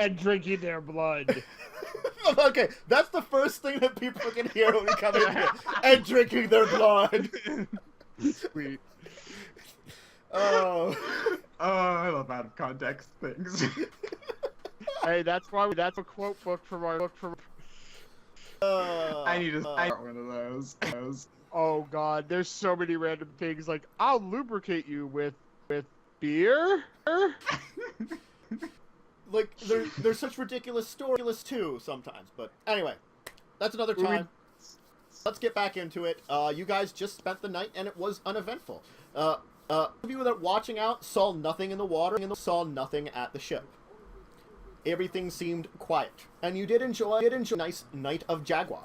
and drinking their blood. Okay, that's the first thing that people can hear when we come in here. And drinking their blood. Sweet. Oh. I love out of context things. Hey, that's a quote book for my book for. I need to start one of those. Oh God, there's so many random things like I'll lubricate you with beer. Like there's such ridiculous stories too sometimes, but anyway, that's another time. Let's get back into it. You guys just spent the night and it was uneventful. Of you that are watching out saw nothing in the water and saw nothing at the ship. Everything seemed quiet, and you did enjoy a nice night of jaguar.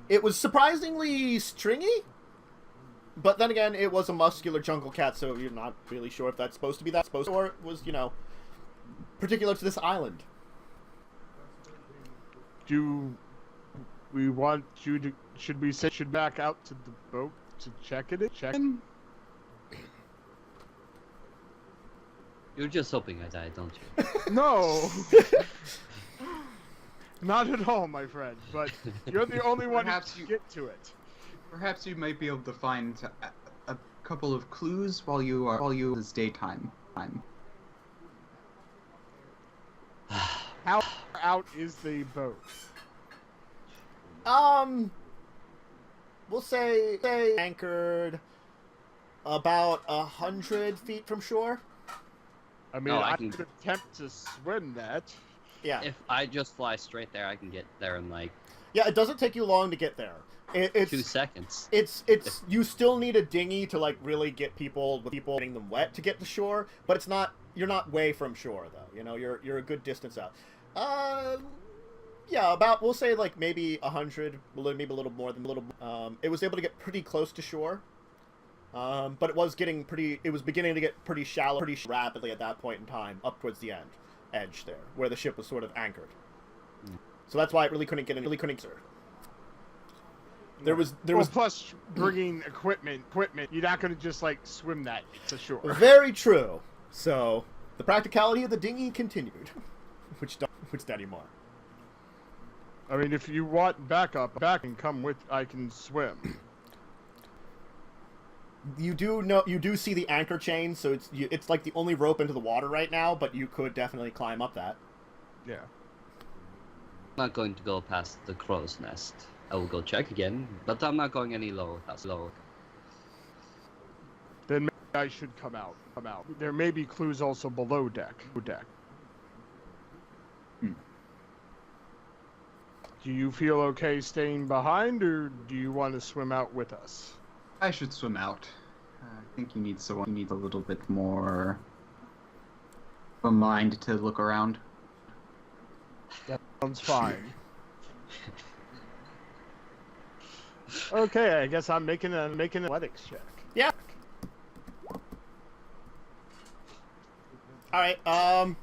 It was surprisingly stringy, but then again, it was a muscular jungle cat, so you're not really sure if that's supposed to be or it was, particular to this island. Do we want you to? Should we back out to the boat to check it? You're just hoping I die, don't you? No. Not at all, my friend. But you're the only one who can get to it. Perhaps you might be able to find a couple of clues while you this daytime. How far out is the boat? We'll say anchored about 100 feet from shore. I mean, I could attempt to swim that. Yeah. If I just fly straight there, I can get there in like... Yeah, it doesn't take you long to get there. It's 2 seconds. It's you still need a dinghy to like really get people getting them wet to get to shore, but it's not. You're not way from shore though. You're a good distance out. Yeah, about we'll say like maybe 100, maybe a little more than a little. It was able to get pretty close to shore. But it was beginning to get pretty shallow pretty rapidly at that point in time, up towards the edge there, where the ship was sort of anchored. So that's why it really couldn't get in. There was plus bringing equipment. You're not going to just like swim that to shore. Very true. So the practicality of the dinghy continued, which anymore. I mean, if you want backup, and come with. I can swim. You do see the anchor chain, so it's like the only rope into the water right now, but you could definitely climb up that. Yeah. I'm not going to go past the crow's nest. I will go check again, but I'm not going any lower. That's low. Then maybe I should come out. There may be clues also below deck. Do you feel okay staying behind, or do you want to swim out with us? I should swim out. I think you need a little bit more of a mind to look around. That sounds fine. Okay, I guess I'm making an athletics check. Yeah. All right. Oh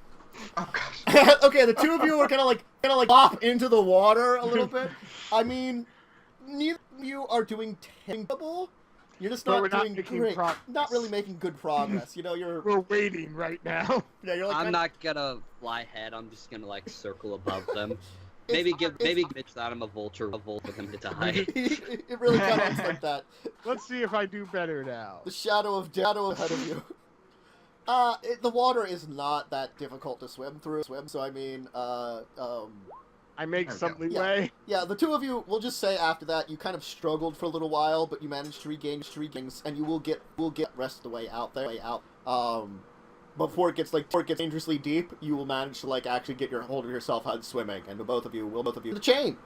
gosh. Okay, the two of you are gonna like pop into the water a little bit. I mean, neither of you are doing terrible. You're just not doing great. Not really making good progress. We're waiting right now. Yeah, you're like. I'm not gonna fly ahead. I'm just gonna like circle above them. Maybe Mitch that I'm a vulture for him to hide. It really kind of looks like that. Let's see if I do better now. The shadow of death ahead of you. The water is not that difficult to swim through. So I mean, I make some leeway. Yeah, the two of you, we'll just say after that, you kind of struggled for a little while, but you managed to regain 3 games, and you will get rest of the way out there. Before it gets dangerously deep, you will manage to like actually get your hold of yourself out swimming, and both of you the chain.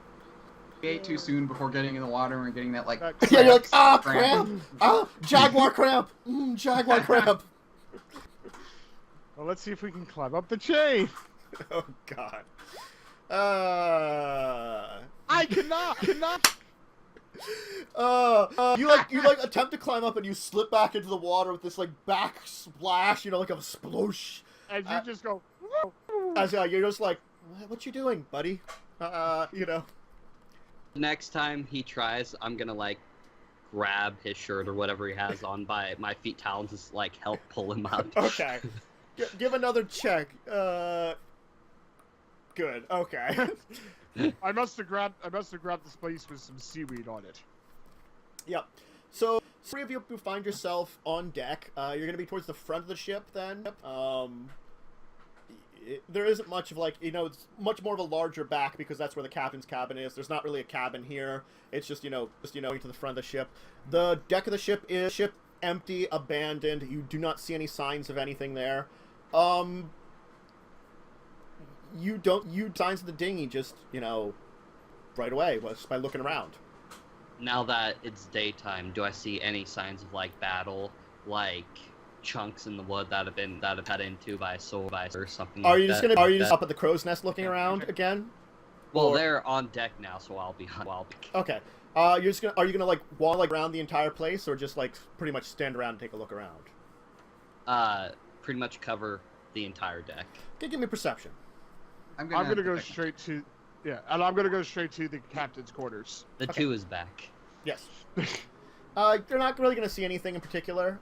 We ate too soon before getting in the water and getting that like. Yeah, you're like cramp, jaguar cramp, jaguar cramp. Well, let's see if we can climb up the chain. Oh God. I cannot. You like attempt to climb up and you slip back into the water with this like back splash, like a sploosh. And you just go. You're just like, what you doing, buddy? Next time he tries, I'm gonna like grab his shirt or whatever he has on by my feet towels, just like help pull him out. Okay. Give another check. Good. Okay. I must have grabbed this place with some seaweed on it. Yep. So, three of you find yourself on deck. You're going to be towards the front of the ship then. There isn't much of it's much more of a larger back because that's where the captain's cabin is. There's not really a cabin here. It's just, going to the front of the ship. The deck of the ship is empty, abandoned. You do not see any signs of anything there. You signs of the dinghy just, right away just by looking around. Now that it's daytime, do I see any signs of battle, chunks in the wood that have cut into by a sword or something? Are you just up at the crow's nest looking around again? Well, they're on deck now, so I'll be. Okay. Are you gonna walk around the entire place, or just pretty much stand around and take a look around? Pretty much cover the entire deck. Okay, give me perception. I'm gonna go straight to. Yeah, and I'm gonna go straight to the captain's quarters. The 2 is back. Yes. You're not really gonna see anything in particular.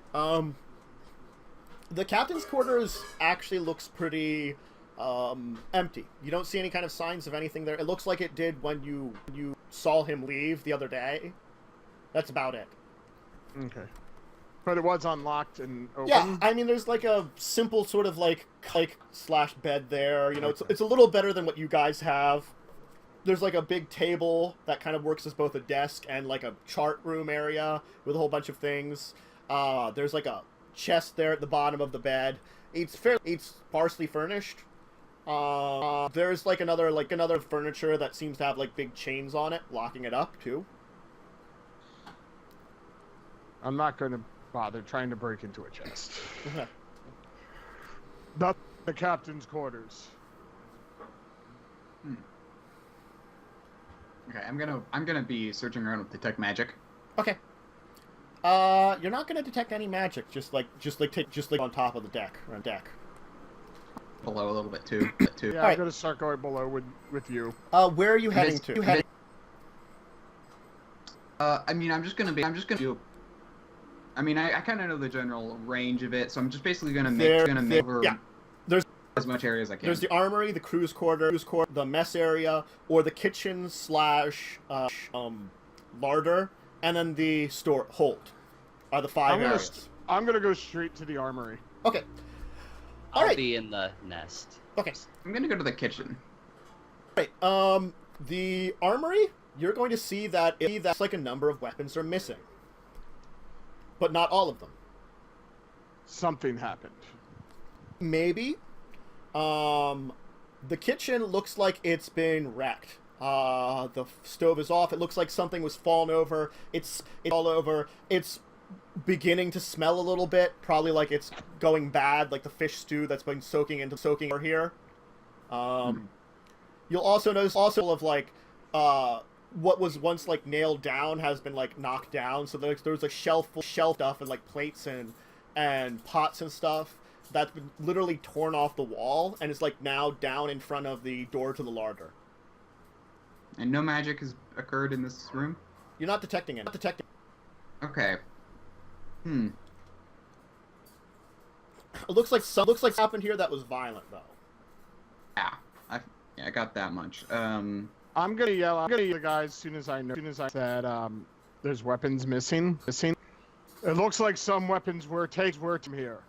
The captain's quarters actually looks pretty empty. You don't see any kind of signs of anything there. It looks like it did when you saw him leave the other day. That's about it. Okay. But it was unlocked and open? Yeah, I mean, there's a simple sort of slash bed there. Okay. It's a little better than what you guys have. There's a big table that kind of works as both a desk and a chart room area with a whole bunch of things. There's a chest there at the bottom of the bed. It's sparsely furnished. There's another furniture that seems to have big chains on it, locking it up too. I'm not going to bother trying to break into a chest. Not the captain's quarters. Okay, I'm gonna be searching around with detect magic. Okay. You're not gonna detect any magic. Just on top of the deck or on deck. Below a little bit too. Yeah, I'm gonna start going below with you. Where are you heading to? I mean, I'm just gonna do. I mean, I kind of know the general range of it, so I'm just basically gonna make over there's as much area as I can. There's the armory, the crew's quarter, the mess area, or the kitchen / larder, and then the store hold. Are the 5 areas. I'm gonna go straight to the armory. Okay. I'll be in the nest. Okay. I'm gonna go to the kitchen. Right. The armory, you're going to see that that's a number of weapons are missing. But not all of them. Something happened. Maybe. The kitchen looks like it's been wrecked. The stove is off. It looks like something was fallen over. It's all over. It's beginning to smell a little bit. Probably it's going bad, like the fish stew that's been soaking over here. You'll also notice of what was once nailed down has been knocked down. So there's a shelf stuff and plates and pots and stuff that's been literally torn off the wall and is now down in front of the door to the larder. And no magic has occurred in this room? You're not detecting it. Okay. It looks like something happened here that was violent though. Yeah, I got that much. I'm gonna yell at the guys as soon as I said there's weapons missing. It looks like some weapons were taken here.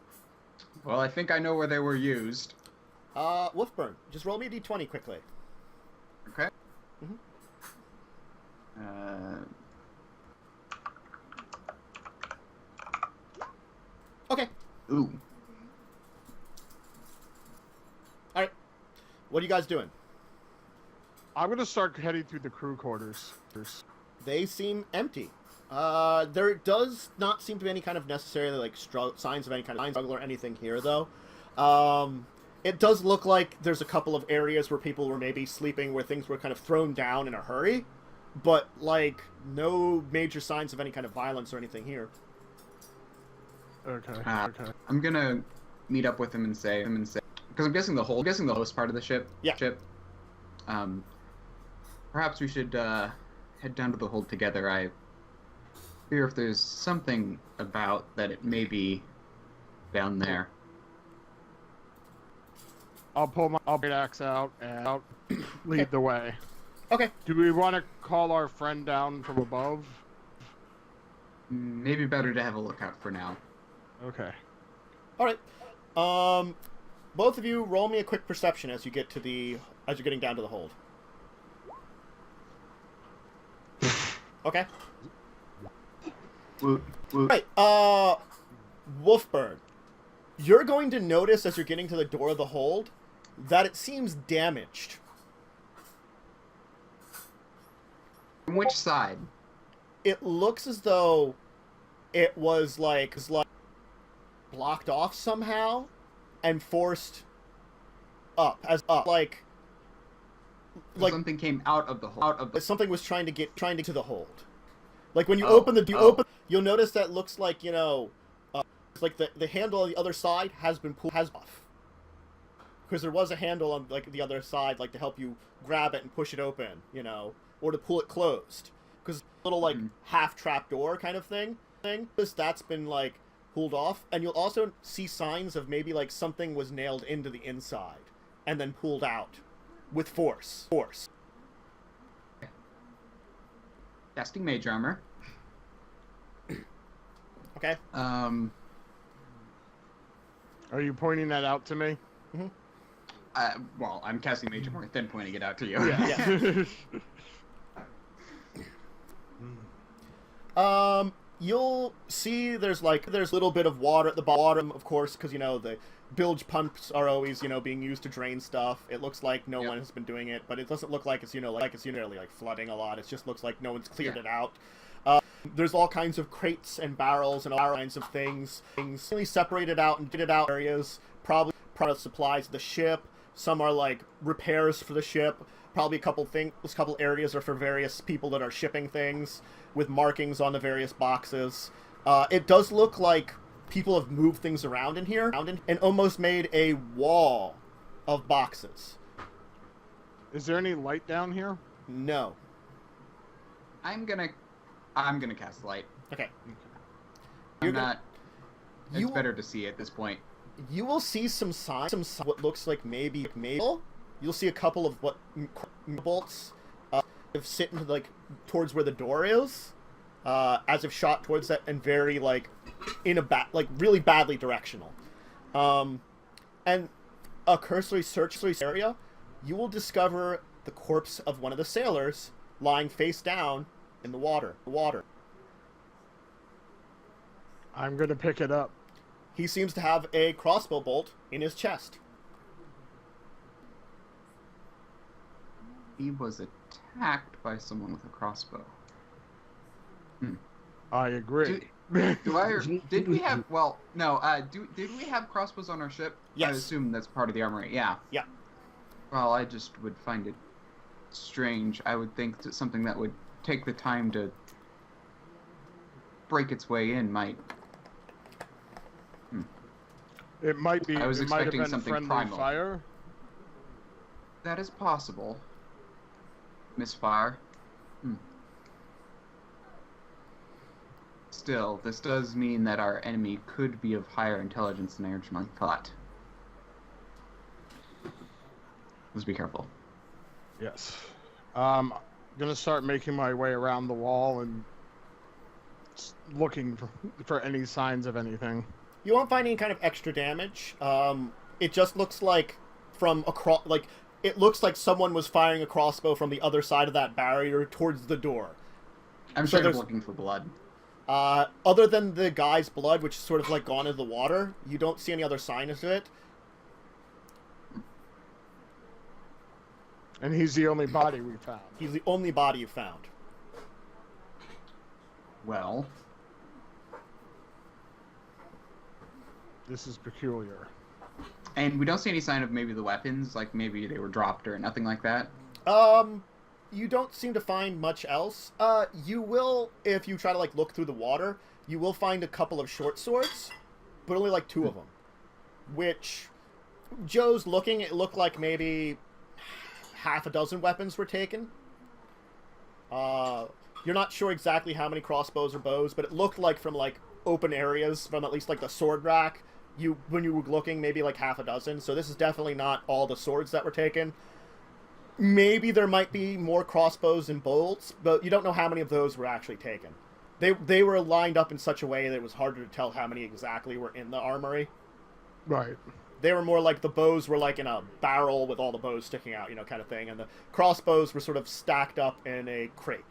Well, I think I know where they were used. Wolfburn, just roll me a d20 quickly. Okay. Okay. Ooh. All right. What are you guys doing? I'm gonna start heading through the crew quarters. They seem empty. There does not seem to be any kind of necessarily signs of any kind of struggle or anything here, though. It does look like there's a couple of areas where people were maybe sleeping, where things were kind of thrown down in a hurry, but no major signs of any kind of violence or anything here. Okay. Okay. I'm gonna meet up with him and say, because I'm guessing the host part of the ship. Yeah. Perhaps we should head down to the hold together. I fear if there's something about that it may be down there. I'll pull my axe out and I'll lead the way. Okay. Do we want to call our friend down from above? Maybe better to have a lookout for now. Okay. All right. Both of you roll me a quick perception as you're getting down to the hold. Okay. Woot, woot. Right. Wolfburn, you're going to notice as you're getting to the door of the hold that it seems damaged. From which side? It looks as though it was like blocked off somehow and forced up like something came out of the hole. something was trying to get to the hold. Like when you open you'll notice that looks like, you know, like the handle on the other side has been pulled off. Because there was a handle on like the other side, like to help you grab it and push it open, you know, or to pull it closed. Because a little like half trap door kind of thing. That's been like pulled off, and you'll also see signs of maybe like something was nailed into the inside and then pulled out with force. Casting mage armor. Okay. Are you pointing that out to me? Mm-hmm. Well, I'm casting mage armor, then pointing it out to you. Yeah. You'll see there's a little bit of water at the bottom, of course, because, you know, the bilge pumps are always, you know, being used to drain stuff. It looks like no one has been doing it, but it doesn't look like it's, you know, like it's really like flooding a lot. It just looks like no one's cleared it out. There's all kinds of crates and barrels and all kinds of things really separated out and did it out areas, probably product supplies of the ship. Some are like repairs for the ship. Probably a couple areas are for various people that are shipping things with markings on the various boxes. It does look like people have moved things around in here and almost made a wall of boxes. Is there any light down here? No. I'm gonna cast light. Okay. It's better to see at this point. You will see some signs, what looks like maybe. You'll see a couple of bolts sitting like towards where the door is, as if shot towards that, and very like in a really badly directional. And a cursory search area, you will discover the corpse of one of the sailors lying face down in the water. I'm gonna pick it up. He seems to have a crossbow bolt in his chest. He was attacked by someone with a crossbow. I agree. Did we have? Well, no. Did we have crossbows on our ship? Yes. I assume that's part of the armory. Yeah. Yeah. Well, I just would find it strange. I would think that something that would take the time to break its way in might. It might be. I was it might have expecting been something friendly primal. fire. That is possible. Misfire. Still, this does mean that our enemy could be of higher intelligence than I originally thought. Let's be careful. Yes. I'm gonna start making my way around the wall and looking for any signs of anything. You won't find any kind of extra damage. It just looks like from across, like it looks like someone was firing a crossbow from the other side of that barrier towards the door. I'm So sure there's- looking for blood. Other than the guy's blood, which is sort of like gone into the water, you don't see any other signs of it. And he's the only body we found. He's the only body you found. Well, This is peculiar. and we don't see any sign of maybe the weapons, like maybe they were dropped or nothing like that. You don't seem to find much else. You will, if you try to like look through the water, you will find a couple of short swords, but only like 2 of them. Which, Joe's looking, it looked like maybe half a dozen weapons were taken. You're not sure exactly how many crossbows or bows, but it looked like from like open areas, from at least like the sword rack, when you were looking, maybe like half a dozen. So this is definitely not all the swords that were taken. Maybe there might be more crossbows and bolts, but you don't know how many of those were actually taken. They were lined up in such a way that it was harder to tell how many exactly were in the armory. Right. They were more like the bows were like in a barrel with all the bows sticking out, kind of thing. And the crossbows were sort of stacked up in a crate.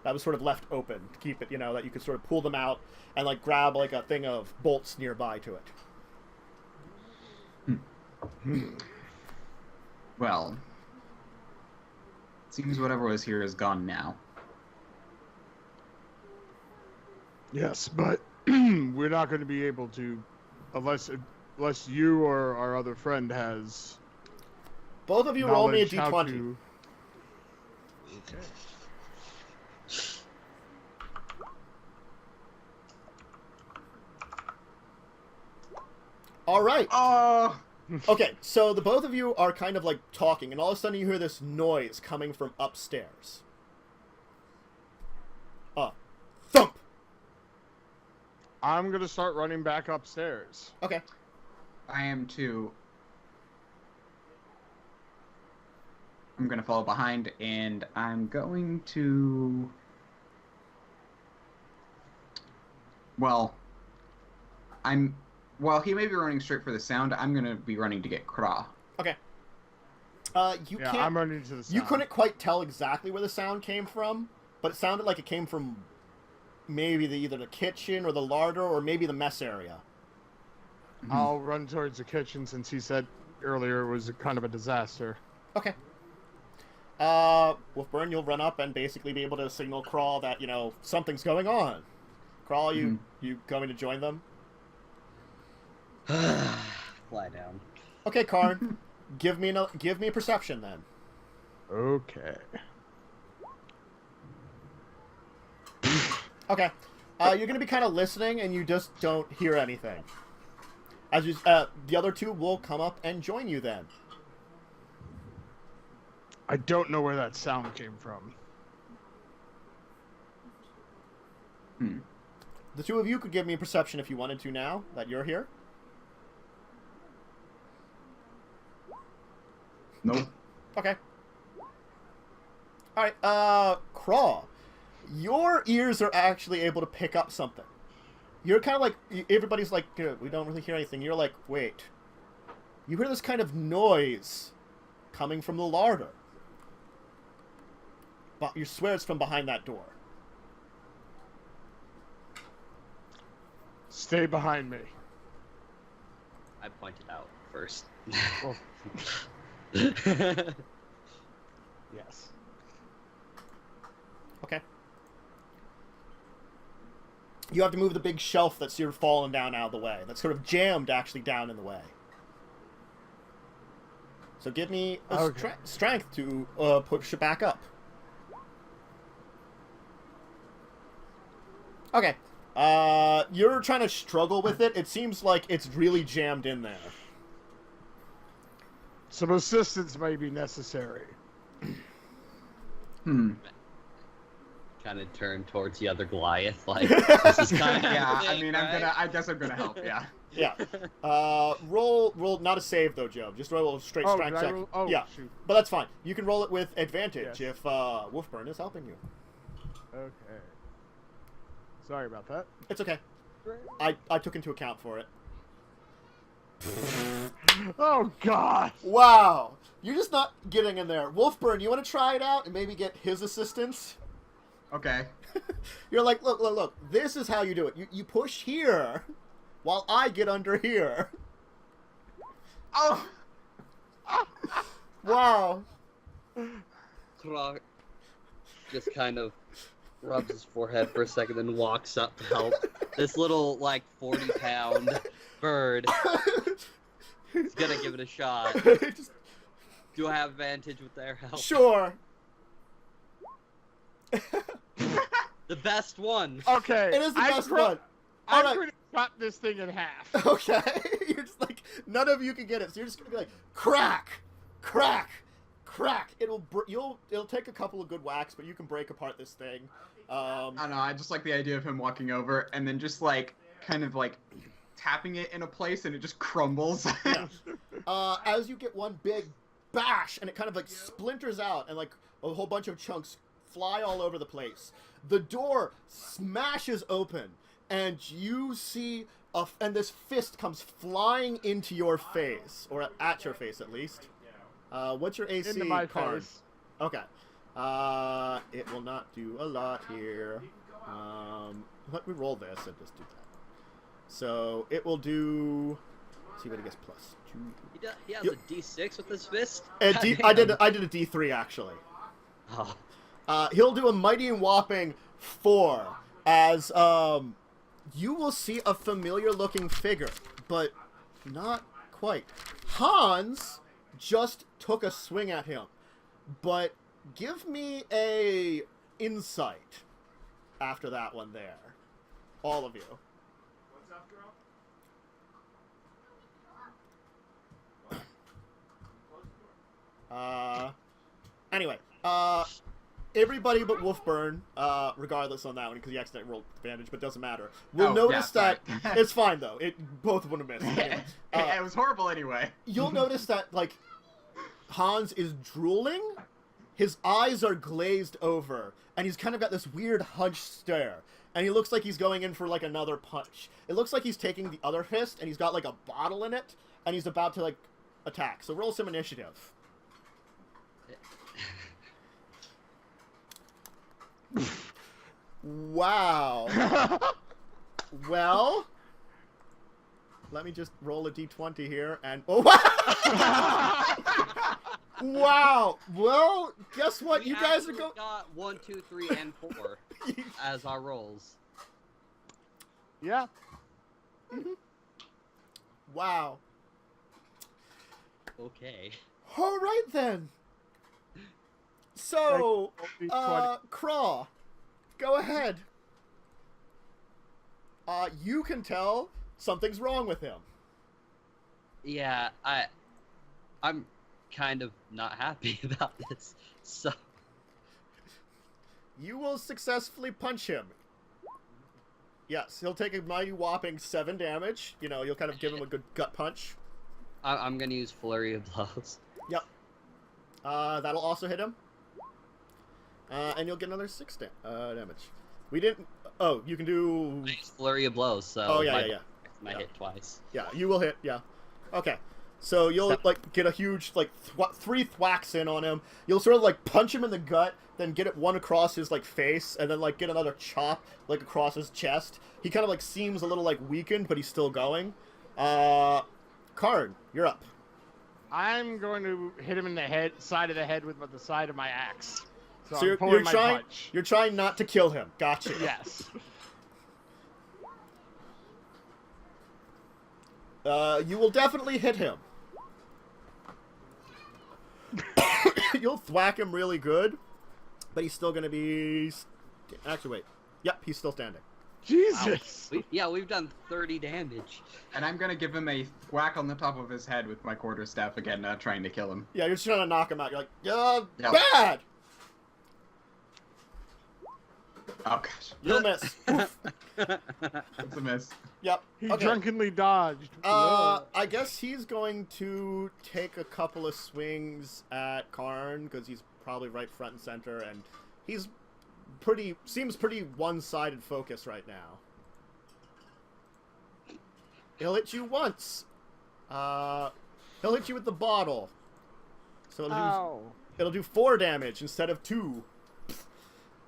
That was sort of left open to keep it, that you could sort of pull them out and like grab like a thing of bolts nearby to it. Well, it seems whatever was here is gone now. Yes, but we're not going to be able to, unless you or our other friend has. Both of you roll me a knowledge how d20. to- Okay. All right. Oh! Okay, so the both of you are kind of like talking, and all of a sudden you hear this noise coming from upstairs. Thump! I'm going to start running back upstairs. Okay. I am too. I'm gonna follow behind, and I'm going to... Well, While he may be running straight for the sound, I'm gonna be running to get Kra. Okay. You Yeah, can't... I'm running to the sound. You couldn't quite tell exactly where the sound came from, but it sounded like it came from maybe either the kitchen or the larder or maybe the mess area. I'll run towards the kitchen since he said earlier it was kind of a disaster. Okay. Wolfburn, you'll run up and basically be able to signal Crawl that, something's going on. Crawl, you going to join them? Lie down. Okay, Karn. give me a perception then. Okay. Okay. You're going to be kind of listening, and you just don't hear anything. As you, the other two will come up and join you then. I don't know where that sound came from. The two of you could give me a perception if you wanted to now that you're here. Nope. Okay. Alright, Craw. Your ears are actually able to pick up something. You're kind of like, everybody's like, we don't really hear anything. You're like, wait. You hear this kind of noise coming from the larder. But you swear it's from behind that door. Stay behind me. I pointed out first. Well, yes. Okay. You have to move the big shelf that's sort of fallen down out of the way. That's sort of jammed actually down in the way. So give me a strength to push it back up. Okay. You're trying to struggle with it. It seems like it's really jammed in there. Some assistance may be necessary. Kind of turn towards the other Goliath, like this is kind of Yeah, thing, I mean, right? I guess I'm gonna help. Yeah. Yeah. Roll not a save though, Joe. Just roll a straight strength check. Yeah. Shoot. But that's fine. You can roll it with advantage Yes. if Wolfburn is helping you. Okay. Sorry about that. It's okay. I took into account for it. Oh, God! Wow! You're just not getting in there. Wolfburn, you want to try it out and maybe get his assistance? Okay. You're like, look. This is how you do it. You push here while I get under here. Oh. Wow. Krog just kind of rubs his forehead for a second, then walks up to help. This little, 40-pound bird is gonna give it a shot. Do I have advantage with their help? Sure. The best one. Okay. It is the best one. I'm Alright. going to cut this thing in half. Okay. You're just like, none of you can get it. So you're just going to be like, crack, crack, crack. It'll take a couple of good whacks, but you can break apart this thing. I don't know. I just like the idea of him walking over and then just kind of tapping it in a place and it just crumbles. Yeah. As you get one big bash, and it kind of like splinters out, and like a whole bunch of chunks fly all over the place. The door smashes open, and you see and this fist comes flying into your face, or at your face at least. What's your AC? Into my Karn? face. Okay. It will not do a lot here. Let me roll this and just do that. So it will do. Let's see what it gets plus 2. He has a D6 with his fist. I did a D3 actually. Oh. He'll do a mighty and whopping 4 as you will see a familiar looking figure, but not quite. Hans just took a swing at him, but give me a insight after that one there. All of you. What's after all? Anyway, everybody but Wolfburn, regardless on that one, because he accidentally rolled advantage, but doesn't matter. We'll notice that right. it's fine though. Both would have missed. Anyway, It was horrible anyway. you'll notice that like Hans is drooling, his eyes are glazed over, and he's kind of got this weird hunched stare. And he looks like he's going in for like another punch. It looks like he's taking the other fist, and he's got like a bottle in it, and he's about to like attack. So roll some initiative. Wow. Well, let me just roll a d20 here, and oh wow. Well, guess what? We You guys are actually going. got 1, 2, 3, and 4 as our rolls. Yeah. Wow. Okay. All right then. So, Thank you. Craw, go ahead. You can tell something's wrong with him. Yeah, I'm kind of not happy about this. So You will successfully punch him. Yes, he'll take a mighty whopping 7 damage. You know, you'll kind of give him a good gut punch. I'm gonna use Flurry of Blows. Yep. That'll also hit him. And you'll get another 6 damage. We didn't... Oh, you can do... I used Flurry of Blows, so Oh, yeah. I hit twice. Yeah, you will hit, yeah. Okay. So you'll, like, get a huge, like, 3 thwacks in on him. You'll sort of, like, punch him in the gut, then get it one across his, like, face, and then, like, get another chop, like, across his chest. He kind of, like, seems a little, like, weakened, but he's still going. Karn, you're up. I'm going to hit him in the side of the head with the side of my axe. So, So I'm pulling my trying, punch. you're trying not to kill him. Gotcha. Yes. You will definitely hit him. You'll thwack him really good, but he's still going to be... Actually, wait. Yep, he's still standing. Jesus. We've done 30 damage. And I'm gonna give him a whack on the top of his head with my quarterstaff again, trying to kill him. Yeah, you're just trying to knock him out. You're like, Yep. bad! Oh gosh, You'll miss. it's a miss. Yep. He Okay. drunkenly dodged. Whoa. I guess he's going to take a couple of swings at Karn, because he's probably right front and center, and he's seems pretty one-sided focus right now. He'll hit you once. He'll hit you with the bottle. So it'll do 4 damage instead of 2.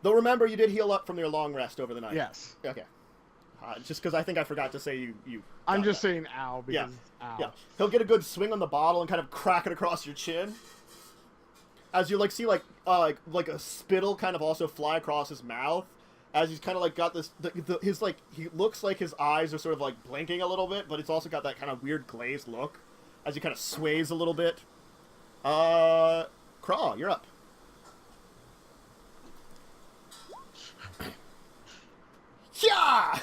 Though remember, you did heal up from your long rest over the night. Yes. Okay. Just because I think I forgot to say you. I'm got just that. saying ow because ow. Yeah. He'll get a good swing on the bottle and kind of crack it across your chin. As you see like a spittle kind of also fly across his mouth. As he's kind of like got this, his like, he looks like his eyes are sort of like blinking a little bit, but it's also got that kind of weird glazed look. As he kind of sways a little bit. Craw, you're up. Yeah!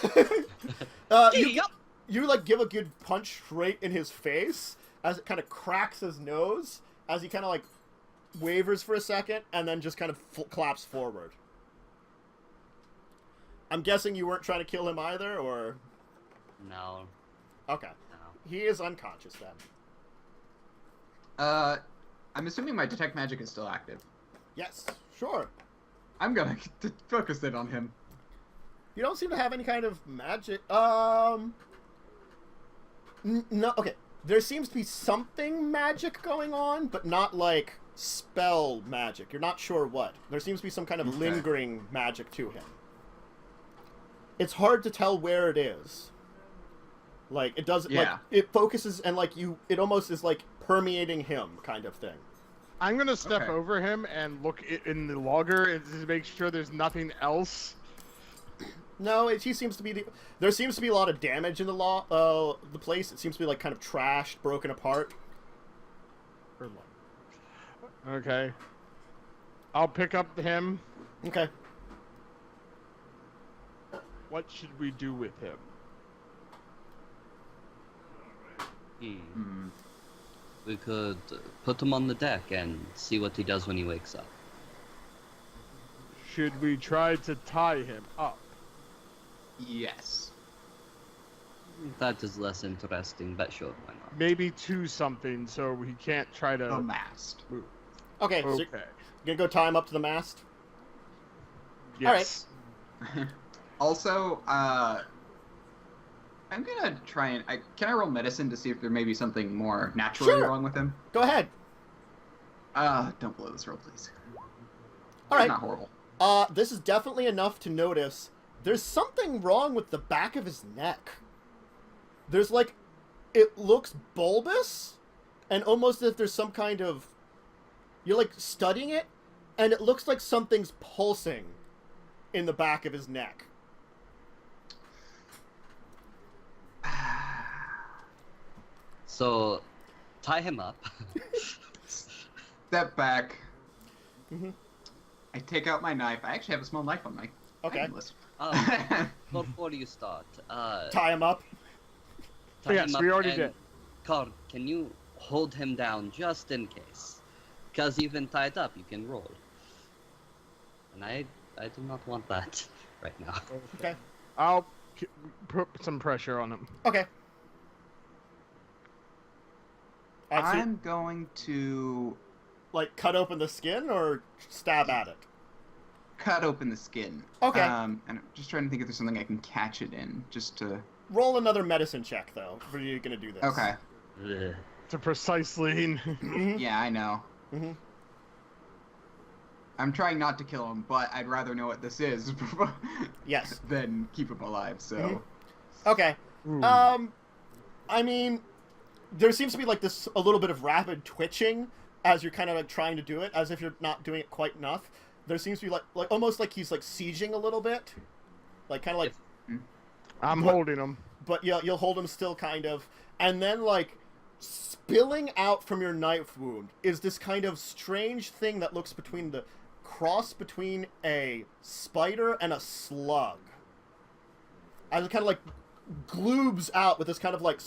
You like give a good punch right in his face as it kind of cracks his nose as he kind of like wavers for a second and then just kind of collapses forward. I'm guessing you weren't trying to kill him either, or... No. Okay. No. He is unconscious then. I'm assuming my detect magic is still active. Yes, sure. I'm gonna focus it on him. You don't seem to have any kind of magic. No, okay. There seems to be something magic going on, but not like spell magic. You're not sure what. There seems to be some kind of lingering magic to him. It's hard to tell where it is. Like, it doesn't, like, it focuses and, like, it almost is, like, permeating him kind of thing. I'm going to step over him and look in the logger and just make sure there's nothing else. No, he seems to be there seems to be a lot of damage in the place. It seems to be, like, kind of trashed, broken apart. Okay. I'll pick up him. Okay. What should we do with him? We could put him on the deck and see what he does when he wakes up. Should we try to tie him up? Yes. That is less interesting, but sure, why not? Maybe to something so he can't try to... The mast. move. Okay, so Okay. you're gonna go tie him up to the mast? Yes. Also, I'm gonna try and... can I roll medicine to see if there may be something more naturally wrong with him? Go ahead. Don't blow this roll, please. Alright. Not horrible. This is definitely enough to notice there's something wrong with the back of his neck. There's, like, it looks bulbous, and almost as if there's some kind of... You're, like, studying it, and it looks like something's pulsing in the back of his neck. So, tie him up. Step back. Mm-hmm. I take out my knife. I actually have a small knife on my item list. Before you start, Tie him up. tie Yes, him up we already and- did. Karn, can you hold him down just in case? Because even tied up, you can roll. And I do not want that right now. Okay. I'll put some pressure on him. Okay. I'm going to Like, cut open the skin or stab at it? cut open the skin. Okay. And I'm just trying to think if there's something I can catch it in, just to... Roll another medicine check, though, if you're gonna do this. Okay. Ugh. To precisely... Yeah, I know. Mm-hmm. I'm trying not to kill him, but I'd rather know what this is Yes. than keep him alive, so... Mhm. Okay. Ooh. I mean, there seems to be, like, this, a little bit of rapid twitching as you're kind of, like, trying to do it, as if you're not doing it quite enough. There seems to be, like almost like he's, like, sieging a little bit. Like, kind of like... I'm holding him. But yeah, you'll hold him still, kind of. And then, like, spilling out from your knife wound is this kind of strange thing that looks between the cross between a spider and a slug. As it kind of, like, gloobs out with this kind of, like...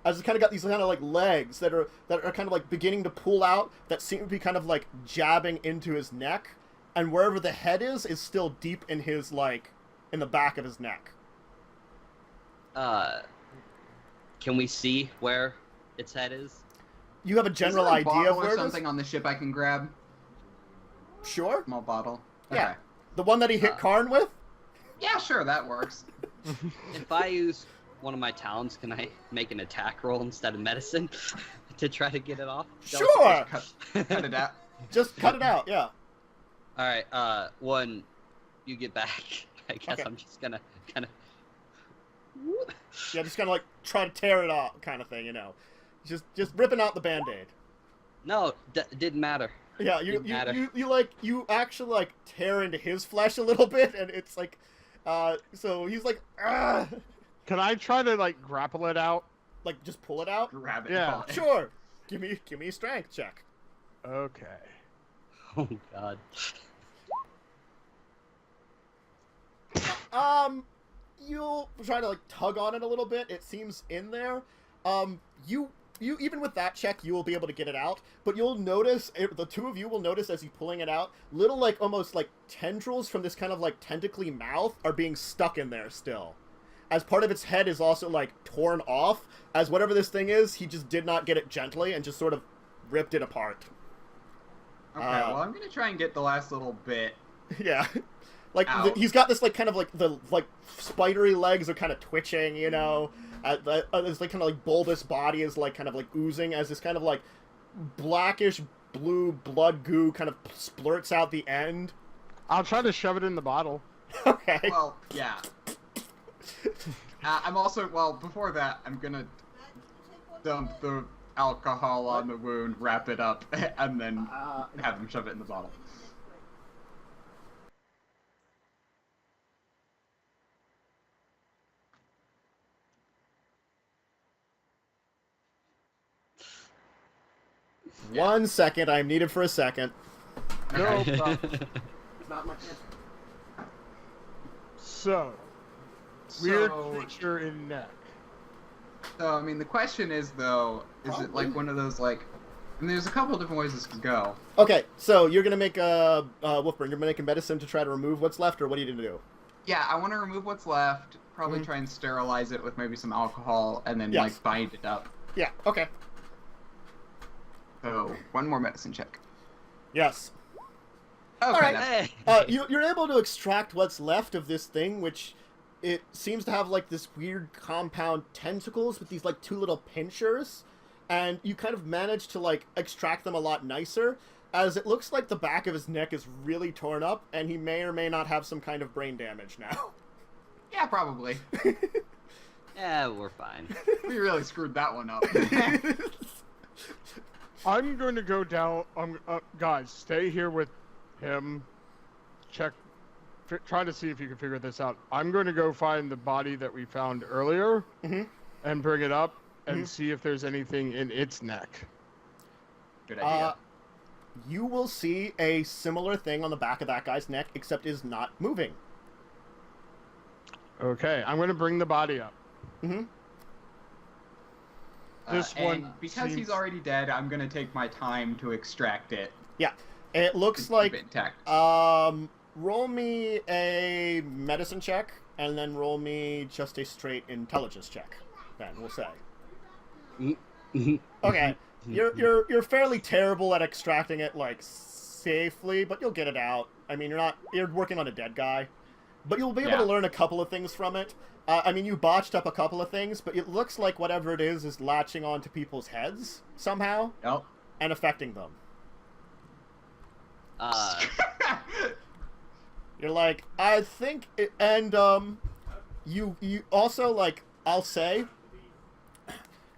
As it's kind of got these kind of, like, legs that are kind of, like, beginning to pull out that seem to be kind of, like, jabbing into his neck. And wherever the head is still deep in his, like, in the back of his neck. Can we see where its head is? You have a general Is there a idea bottle of where or it is? something on the ship I can grab? Sure. Small bottle? Yeah. Okay. The one that he hit Karn with? Yeah, sure, that works. If I use one of my talents, can I make an attack roll instead of medicine to try to get it off? Sure. Cut it out. Just cut it out, yeah. Alright, one, you get back. I guess Okay. I'm just gonna kind of... Yeah, just kind of like try to tear it off kind of thing, you know. Just ripping out the Band-Aid. No, didn't matter. Yeah, you Didn't you actually like tear into his flesh a little bit, and it's like, so he's like, ah, Can I try to, like, grapple it out? like just pull it out. Grab it. Yeah. Pull it. Sure. Give me a strength check. Okay. Oh god. You'll try to like tug on it a little bit. It seems in there. You even with that check, you will be able to get it out. But you'll notice the two of you will notice as you pulling it out, little like almost like tendrils from this kind of like tentacly mouth are being stuck in there still, as part of its head is also, like, torn off, as whatever this thing is, he just did not get it gently and just sort of ripped it apart. Okay, well, I'm gonna try and get the last little bit. Yeah. Like, Ow. he's got this, like, kind of, like, the, like, spidery legs are kind of twitching, you know? This, like, kind of, like, bulbous body is, like, kind of, like, oozing as this kind of, like, blackish blue blood goo kind of splurts out the end. I'll try to shove it in the bottle. Okay. Well, yeah. I'm also, well, before that, I'm gonna dump the alcohol on the wound, wrap it up, and then have him shove it in the bottle. One second, I'm needed for a second. No Okay. problem. Not much. So, weird So- creature in neck. So, I mean, the question is, though, is it like one of those, like... I mean, there's a couple different ways this could go. Okay, so you're gonna make a Wolfburn. You're making medicine to try to remove what's left, or what are you gonna do? Yeah, I want to remove what's left, probably try and sterilize it with maybe some alcohol, and then, like, bind it up. Yeah. Okay. So, one more medicine check. Yes. Okay, Alright. that's... Hey. You're able to extract what's left of this thing, which it seems to have like this weird compound tentacles with these like two little pinchers, and you kind of manage to like extract them a lot nicer, as it looks like the back of his neck is really torn up, and he may or may not have some kind of brain damage now. Yeah, probably. Yeah, we're fine. We really screwed that one up. I'm going to go down. Guys, stay here with him. Try to see if you can figure this out. I'm going to go find the body that we found earlier and bring it up and see if there's anything in its neck. Good idea. You will see a similar thing on the back of that guy's neck, except is not moving. Okay, I'm going to bring the body up. This and one because seems- he's already dead, I'm gonna take my time to extract it. Yeah, it looks Keep like it intact. roll me a medicine check, and then roll me just a straight intelligence check. Then we'll say. Okay, you're fairly terrible at extracting it like safely, but you'll get it out. I mean, you're working on a dead guy, but you'll be able to learn a couple of things from it. I mean, you botched up a couple of things, but it looks like whatever it is latching onto people's heads somehow Nope. and affecting them. You're like, I think, and you also like, I'll say,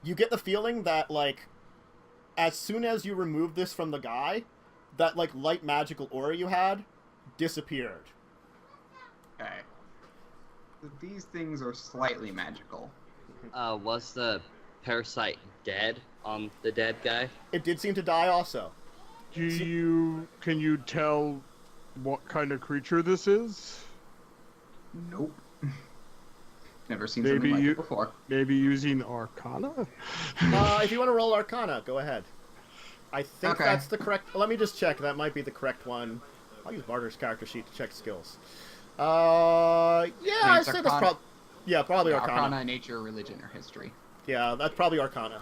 you get the feeling that like, as soon as you remove this from the guy, that like light magical aura you had disappeared. Okay. So these things are slightly magical. Was the parasite dead on the dead guy? It did seem to die also. Can you tell what kind of creature this is? Nope. Never seen something like it before. Maybe using Arcana? If you want to roll Arcana, go ahead. I think that's the correct... Let me just check. That might be the correct one. I'll use Barter's character sheet to check skills. Yeah, I'd say that's probably... Yeah, probably Arcana. Arcana, nature, religion, or history. Yeah, that's probably Arcana.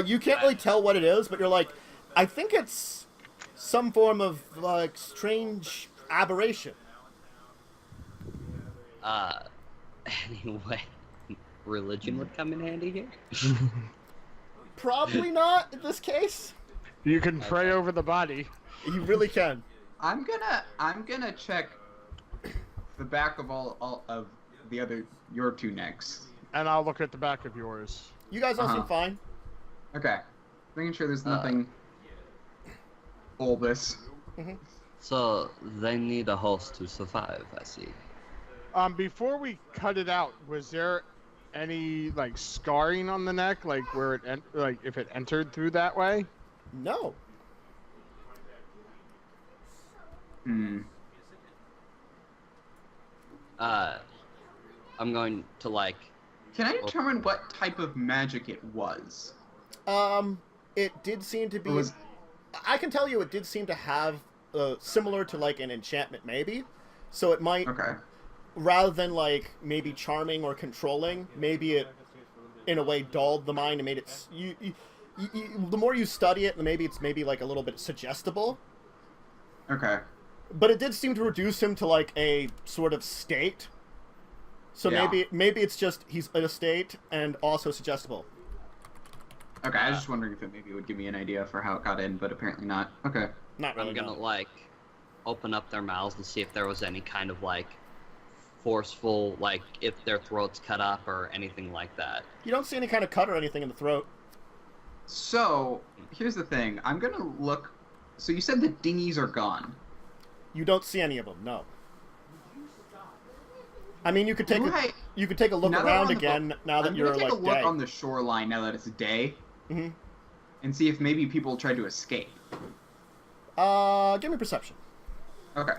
You can't really tell what it is, but you're like, I think it's some form of, like, strange aberration. Anyway, religion would come in handy here? Probably not in this case. You can pray over the body. You really can. I'm gonna check the back of all of the other your two necks. And I'll look at the back of yours. You guys all seem fine. Okay. Making sure there's nothing bulbous. So, they need a host to survive, I see. Before we cut it out, was there any like scarring on the neck, like where it if it entered through that way? No. I'm going to like... Can I determine what type of magic it was? It did seem to be... I can tell you it did seem to have, similar to like an enchantment maybe. So it might... Okay. rather than like maybe charming or controlling, maybe it in a way dulled the mind and made it the more you study it, maybe it's like a little bit suggestible. Okay. But it did seem to reduce him to like a sort of state. So Yeah. maybe it's just he's in a state and also suggestible. Okay, I was just wondering if it maybe would give me an idea for how it got in, but apparently not. Okay. Not really. I'm gonna no. like open up their mouths and see if there was any kind of like forceful, like if their throats cut up or anything like that. You don't see any kind of cut or anything in the throat. So, here's the thing. I'm gonna look... So you said the dinghies are gone. You don't see any of them. No. I mean, you could take you could take a look Now that we're around on the again now that I'm you're gonna take like a look day. on the shoreline now that it's day, Mhm. and see if maybe people tried to escape. Give me perception. Okay.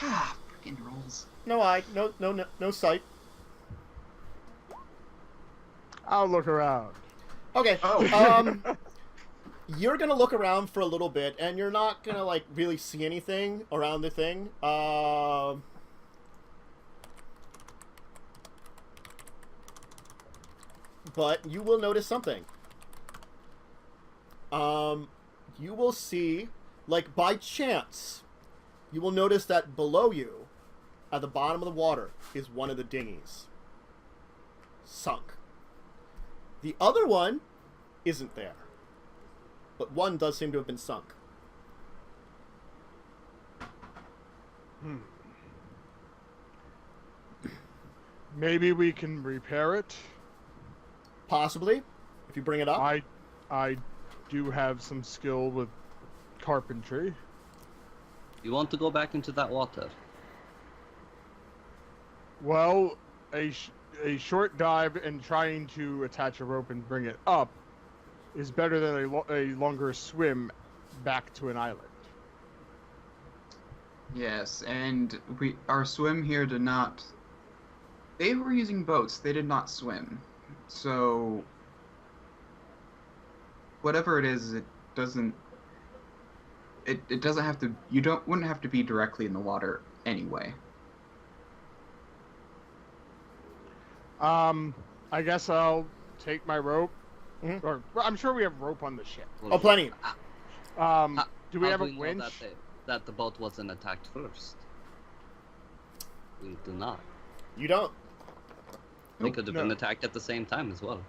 Ah, freaking rolls. No eye, no sight. I'll look around. Okay. Oh. You're gonna look around for a little bit, and you're not gonna like really see anything around the thing. But you will notice something. You will see, like by chance, you will notice that below you, at the bottom of the water, is one of the dinghies. Sunk. The other one isn't there. But one does seem to have been sunk. Maybe we can repair it. Possibly, if you bring it up. I do have some skill with carpentry. You want to go back into that water? Well, a short dive and trying to attach a rope and bring it up is better than a longer swim back to an island. Yes, and our swim here did not... They were using boats, they did not swim. So... Whatever it is, it doesn't... It doesn't have to... wouldn't have to be directly in the water anyway. I guess I'll take my rope. Mhm. Or, well, I'm sure we have rope on the ship. Oh, plenty. Do we How have a do we know winch? that the boat wasn't attacked first? We do not. You don't. They could have been No. attacked at the same time as well.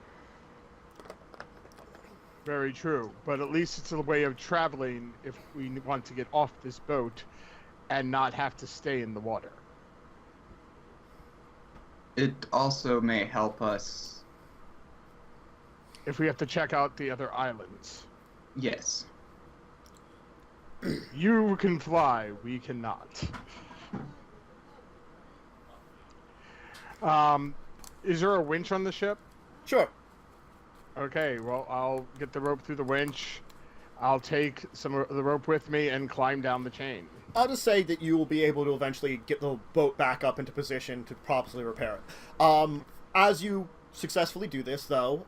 Very true, but at least it's a way of traveling if we want to get off this boat and not have to stay in the water. It also may help us... If we have to check out the other islands. Yes. You can fly, we cannot. Is there a winch on the ship? Sure. Okay, well, I'll get the rope through the winch. I'll take some of the rope with me and climb down the chain. I'll just say that you will be able to eventually get the boat back up into position to properly repair it. As you successfully do this, though,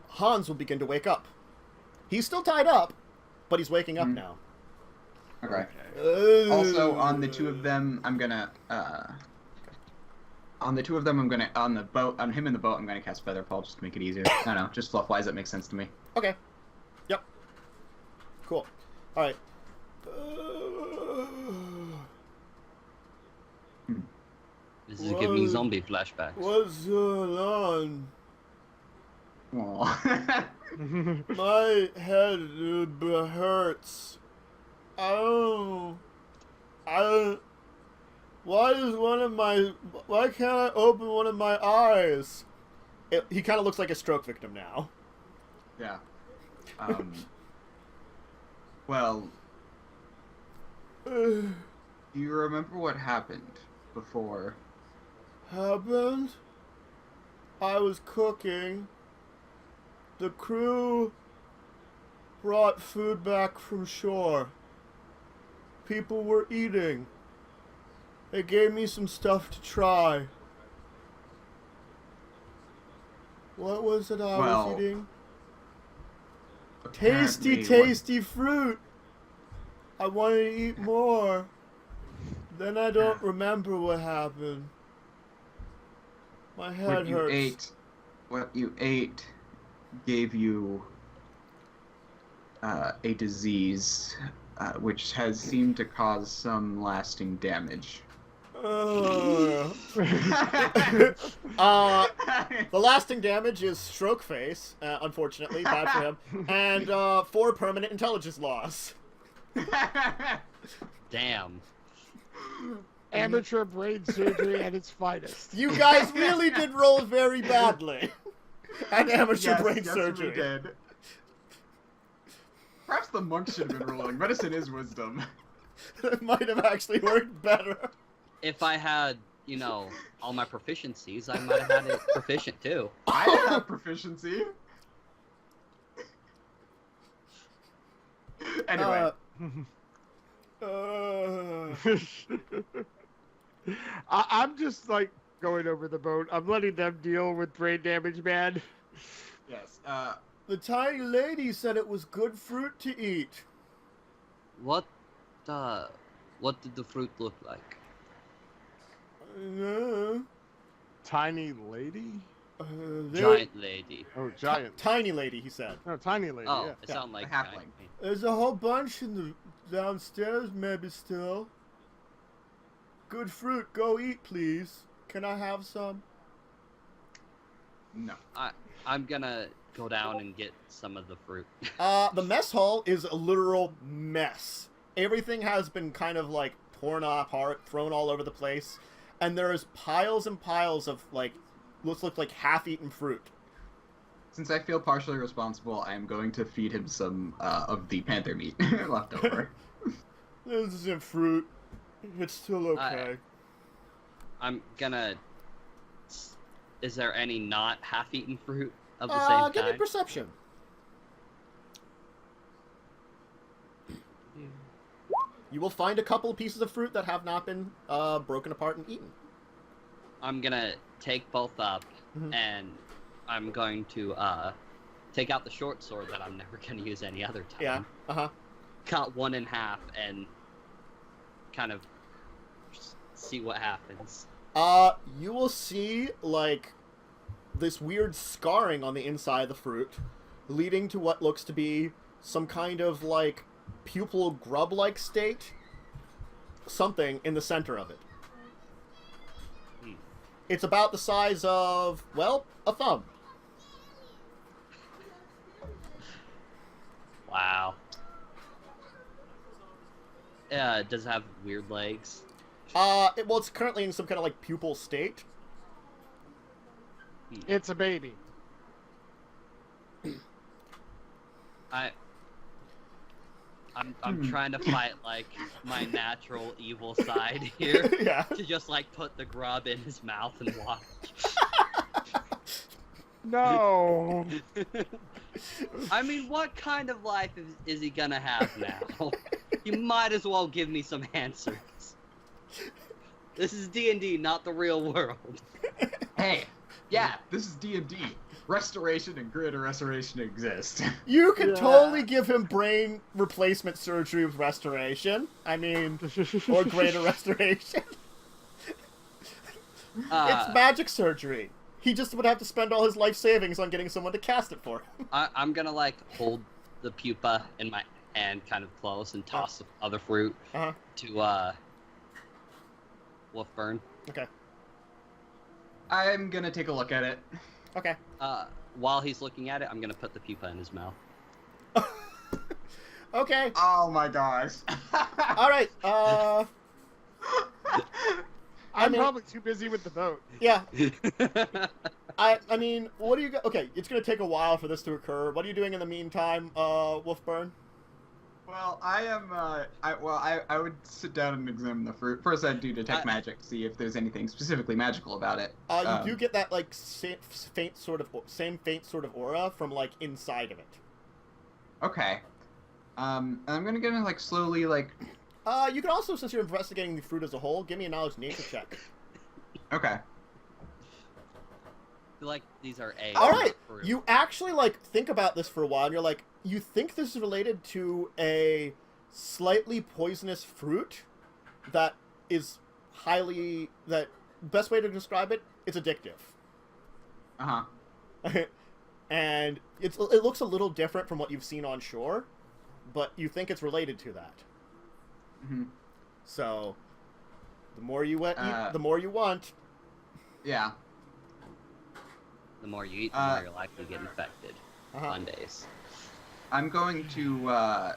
Hans will begin to wake up. He's still tied up, but he's waking up now. Okay. Also, on the two of them, I'm gonna, on the boat, on him in the boat, I'm gonna cast Feather Fall just to make it easier. I don't know, just fluff-wise, that makes sense to me. Okay. Yep. Cool. Alright. This is giving me zombie flashbacks. What's going on? Aw. My head hurts. Why can't I open one of my eyes? He kind of looks like a stroke victim now. Yeah. Well, do you remember what happened before? Happened? I was cooking. The crew brought food back from shore. People were eating. They gave me some stuff to try. What was it I was eating? Tasty, Apparently tasty fruit. I wanted to eat more. Then I don't remember what happened. My head hurts. What you ate gave you a disease which has seemed to cause some lasting damage. The lasting damage is stroke face, unfortunately, bad for him, and 4 permanent intelligence loss. Damn. Amateur brain surgery at its finest. You guys really did roll very badly. And amateur brain surgery. We did. Perhaps the monk should have been rolling. Medicine is wisdom. It might have actually worked better. If I had, you know, all my proficiencies, I might have had it proficient too. I have proficiency. Anyway. I'm just like going over the boat. I'm letting them deal with brain damage, man. Yes. The tiny lady said it was good fruit to eat. What did the fruit look like? Tiny lady? Giant lady. Oh, giant. Tiny lady, he said. No, tiny lady. Oh, yeah. it sounded like a halfling. giant. There's a whole bunch in the downstairs, maybe still. Good fruit. Go eat, please. Can I have some? No. I'm gonna go down and get some of the fruit. The mess hall is a literal mess. Everything has been kind of like torn apart, thrown all over the place, and there's piles and piles of like, look like half-eaten fruit. Since I feel partially responsible, I am going to feed him some of the panther meat left over. This isn't fruit. It's still okay. I'm gonna... Is there any not half-eaten fruit of the same Give me kind? perception. You will find a couple of pieces of fruit that have not been broken apart and eaten. I'm gonna take both up, and I'm going to take out the short sword that I'm never gonna use any other time. Yeah. Cut one in half and kind of see what happens. You will see, like, this weird scarring on the inside of the fruit, leading to what looks to be some kind of, like, pupil grub-like state. Something in the center of it. It's about the size of, well, a thumb. Wow. Does it have weird legs? Well, it's currently in some kind of, like, pupil state. It's a baby. I'm trying to fight, like, my natural evil side here. Yeah. To just, like, put the grub in his mouth and watch. No. I mean, what kind of life is he gonna have now? You might as well give me some answers. This is D&D, not the real world. Hey, yeah, this is D&D. Restoration and greater restoration exist. You can totally give him brain replacement surgery with restoration. I mean, or greater restoration. It's magic surgery. He just would have to spend all his life savings on getting someone to cast it for him. I'm gonna, like, hold the pupa in my hand kind of close and toss the other fruit to, Wolfburn. Okay. I'm gonna take a look at it. Okay. While he's looking at it, I'm gonna put the pupa in his mouth. Okay. Oh my gosh. Alright, I'm probably too busy with the boat. yeah. I mean, what do you got? Okay, it's gonna take a while for this to occur. What are you doing in the meantime, Wolfburn? Well, I would sit down and examine the fruit. First, I'd do detect magic, see if there's anything specifically magical about it. You do get that, like, same faint sort of aura from, like, inside of it. Okay. And I'm gonna get like slowly, like... You can also, since you're investigating the fruit as a whole, give me a knowledge nature check. Okay. I feel like these are eggs. Alright, you actually, like, think about this for a while, and you're like, you think this is related to a slightly poisonous fruit that is highly... that best way to describe it, it's addictive. And it looks a little different from what you've seen on shore, but you think it's related to that. So, the more you eat, the more you want. Yeah. The more you eat, the more you're likely to get infected. Mondays. I'm going to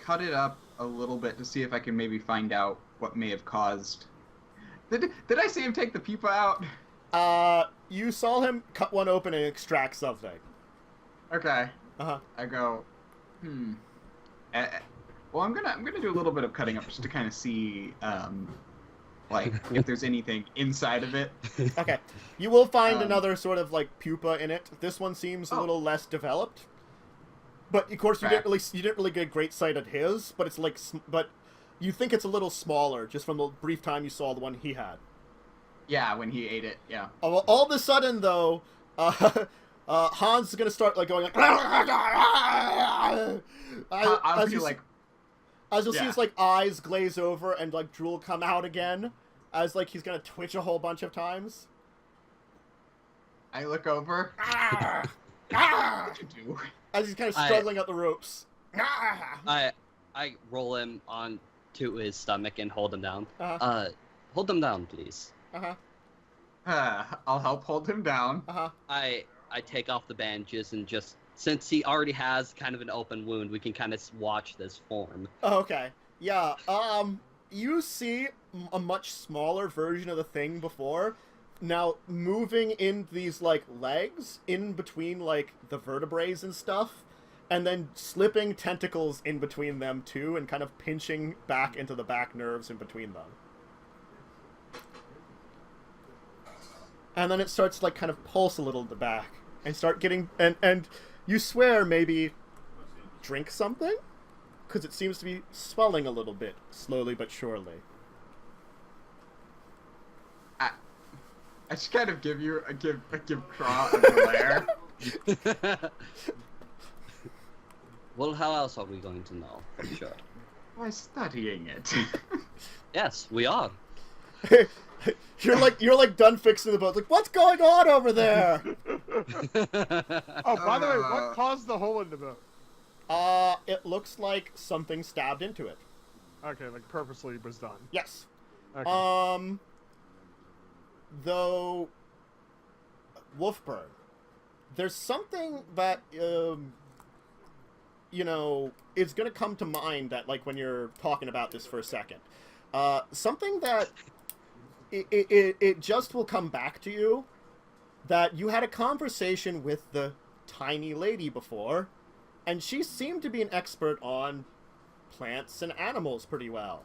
cut it up a little bit to see if I can maybe find out what may have caused... Did I see him take the pupa out? You saw him cut one open and extract something. Okay. I go, well, I'm gonna do a little bit of cutting up just to kind of see, like, if there's anything inside of it. Okay. You will find another sort of, like, pupa in it. This one seems a little less developed. But, of course, you didn't really get a great sight at his, but it's, like, but you think it's a little smaller, just from the brief time you saw the one he had. Yeah, when he ate it, yeah. All of a sudden, though, Hans is going to start, like, going, like... I'll be like... As you'll see his, like, eyes glaze over and, like, drool come out again. As, like, he's going to twitch a whole bunch of times. I look over. What'd you do? As he's kind of struggling up the ropes. I roll him onto his stomach and hold him down. Hold him down, please. I'll help hold him down. I take off the bandages and just, since he already has kind of an open wound, we can kind of watch this form. Okay. Yeah. You see a much smaller version of the thing before. Now, moving in these, like, legs in between, like, the vertebrae and stuff, and then slipping tentacles in between them, too, and kind of pinching back into the back nerves in between them. And then it starts to, like, kind of pulse a little at the back, and start getting, and you swear maybe drink something? Because it seems to be swelling a little bit, slowly but surely. I just kind of give Craw a glare. Well, how else are we going to know for sure? By studying it. Yes, we are. You're like done fixing the boat. Like, what's going on over there? Oh, by the way, what caused the hole in the boat? It looks like something stabbed into it. Okay, like purposely was done. Yes. Okay. Though, Wolfburn, there's something that, you know, is going to come to mind that, like, when you're talking about this for a second. Something that it just will come back to you, that you had a conversation with the tiny lady before, and she seemed to be an expert on plants and animals pretty well.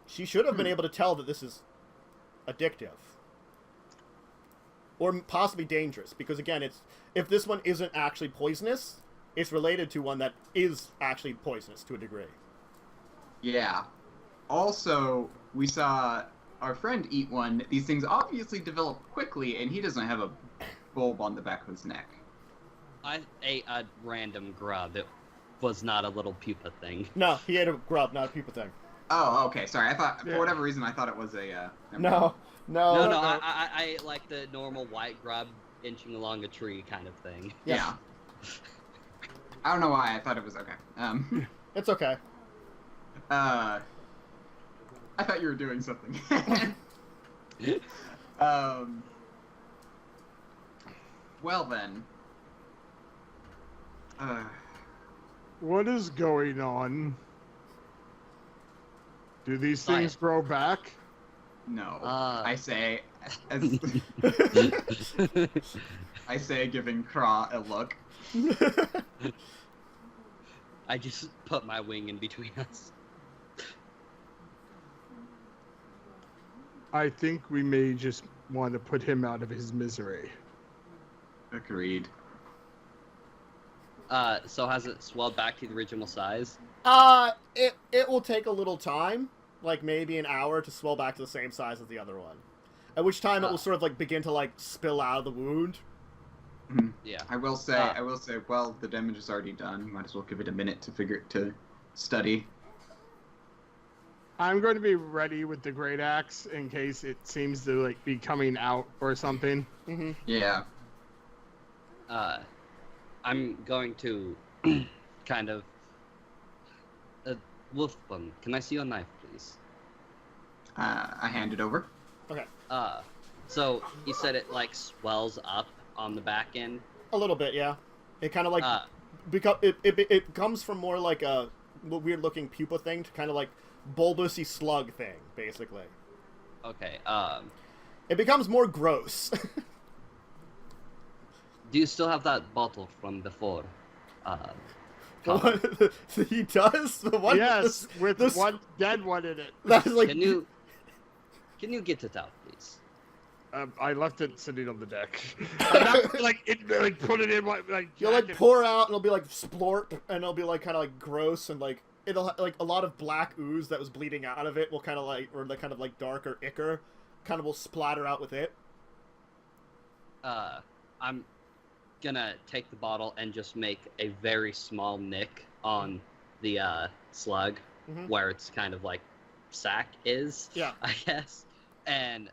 She should have been able to tell that this is addictive. Or possibly dangerous, because again, if this one isn't actually poisonous, it's related to one that is actually poisonous to a degree. Yeah. Also, we saw our friend eat one. These things obviously develop quickly, and he doesn't have a bulb on the back of his neck. I ate a random grub. It was not a little pupa thing. No, he ate a grub, not a pupa thing. Oh, okay. Sorry, I thought for whatever reason I thought it was a. No. I ate like the normal white grub inching along a tree kind of thing. Yeah. I don't know why I thought it was okay. It's okay. I thought you were doing something. Well then. What is going on? Do these things grow back? No. I say, giving Craw a look. I just put my wing in between us. I think we may just want to put him out of his misery. Agreed. So has it swelled back to the original size? It will take a little time, like maybe an hour to swell back to the same size as the other one. At which time it will sort of like begin to like spill out of the wound. Yeah. I will say, well, the damage is already done. Might as well give it a minute to study. I'm going to be ready with the great axe in case it seems to like be coming out or something. Mm-hmm. Yeah. I'm going to kind of. Wolfbun, can I see your knife, please? I hand it over. Okay. So you said it like swells up on the back end. A little bit, yeah. It kind of like it comes from more like a weird looking pupa thing to kind of like bulbousy slug thing, basically. Okay. It becomes more gross. Do you still have that bottle from before? He does. The one. Yes, with one dead one in it. That is like. Can you get it out, please? I left it sitting on the deck. I'm not like put it in like. You'll like pour out, and it'll be like splort, and it'll be like kind of like gross, and like it'll like a lot of black ooze that was bleeding out of it will kind of like, or like kind of like darker ichor, kind of will splatter out with it. I'm gonna take the bottle and just make a very small nick on the slug, where it's kind of like sack is. Yeah. I guess, and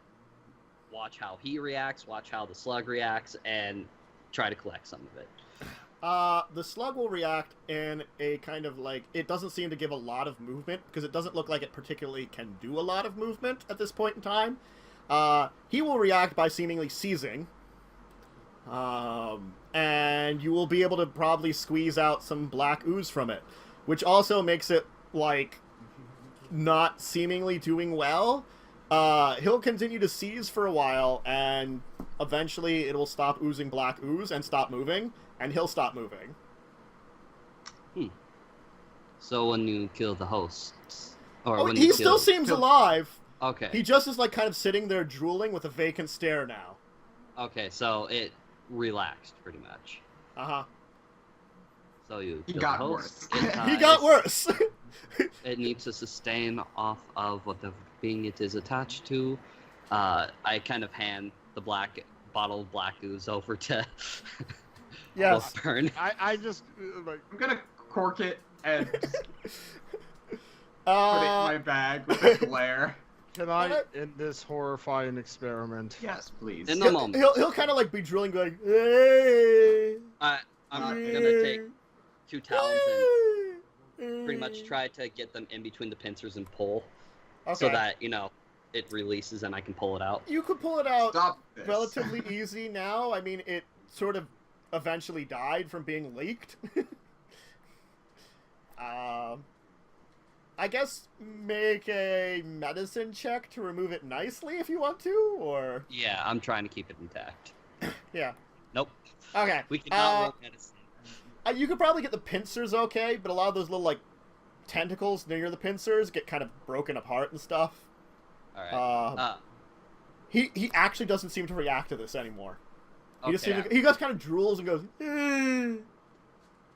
watch how he reacts, watch how the slug reacts, and try to collect some of it. The slug will react in a kind of like, it doesn't seem to give a lot of movement, because it doesn't look like it particularly can do a lot of movement at this point in time. He will react by seemingly seizing. And you will be able to probably squeeze out some black ooze from it, which also makes it, like, not seemingly doing well. He'll continue to seize for a while, and eventually it will stop oozing black ooze and stop moving, and he'll stop moving. So when you kill the hosts, or when he you still seems alive. Okay. He just is, like, kind of sitting there drooling with a vacant stare now. Okay, so it relaxed pretty much. So you He kill got the host. worse. He got worse. It needs to sustain off of whatever being it is attached to. I kind of hand the bottle of black ooze over to Yes. Wolfburn. I just like. I'm gonna cork it and just put it in Uh, my bag with a glare. Can I end this horrifying experiment? Yes, please. In a moment. he'll kind of like be drooling, going, hey, I'm gonna take 2 talons and pretty much try to get them in between the pincers and pull, so that, you know, it releases and I can pull it out. You could pull it out Stop this. relatively easy now. I mean, it sort of eventually died from being leaked. I guess make a medicine check to remove it nicely if you want to, or... Yeah, I'm trying to keep it intact. Yeah. Nope. Okay. We cannot roll medicine. You could probably get the pincers okay, but a lot of those little, like, tentacles near the pincers get kind of broken apart and stuff. Alright. He actually doesn't seem to react to this anymore. He just okay. seems to, he just kind of drools and goes,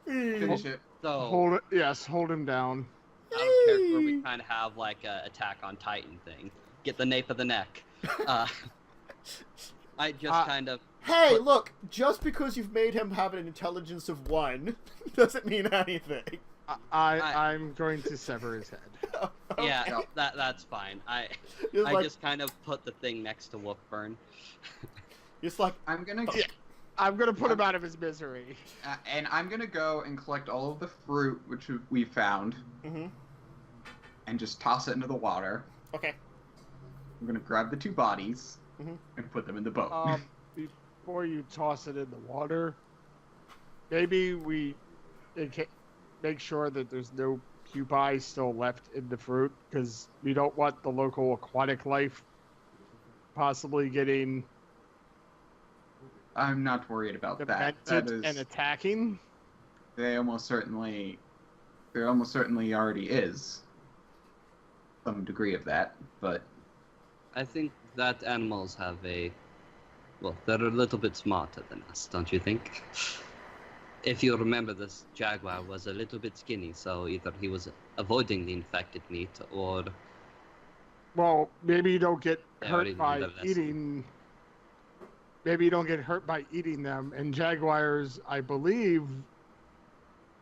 Finish it. So, Hold it. Yes, hold him down. out of character, we kind of have like a Attack on Titan thing. Get the nape of the neck. I just kind of... Hey, look, just because you've made him have an intelligence of 1 doesn't mean anything. I'm going to sever his head. Yeah, that's fine. I just kind of put the thing next to Wolfburn. Just like, I'm gonna put him out of his misery. and I'm gonna go and collect all of the fruit which we found, and just toss it into the water. okay. I'm gonna grab the 2 bodies and put them in the boat. Before you toss it in the water, maybe we make sure that there's no pupae still left in the fruit, because we don't want the local aquatic life possibly getting I'm not worried about that. demented and attacking. There almost certainly already is some degree of that, but I think that animals have well, they're a little bit smarter than us, don't you think? If you remember, this jaguar was a little bit skinny, so either he was avoiding the infected meat, or... Well, maybe you don't get They already hurt by learned their lesson. eating. Maybe you don't get hurt by eating them. And jaguars, I believe,